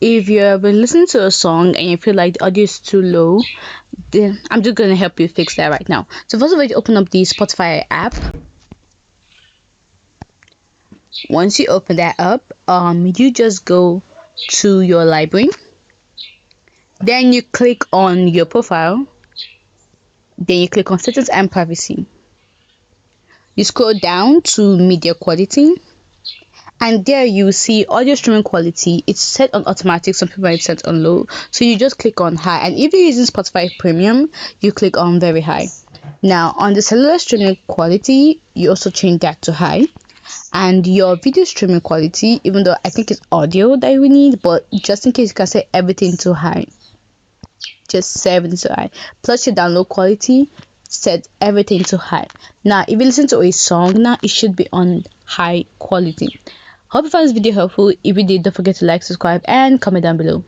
if you've been listening to a song and you feel like the audio is too low, then I'm just gonna help you fix that right now. So first of all, you open up the Spotify app. Once you open that up, you just go to your library. Then you click on your profile. Then you click on settings and privacy. You scroll down to media quality, and there you see audio streaming quality. It's set on automatic, some people it's set on low, so you just click on high. And if you're using Spotify premium, you click on very high. Now on the cellular streaming quality, you also change that to high. And your video streaming quality, even though I think it's audio that we need, but just in case, you can set everything to high. Just set everything to high. Plus your download quality, set everything to high. Now if you listen to a song now, it should be on high quality. Hope you found this video helpful. If you did, don't forget to like, subscribe and comment down below.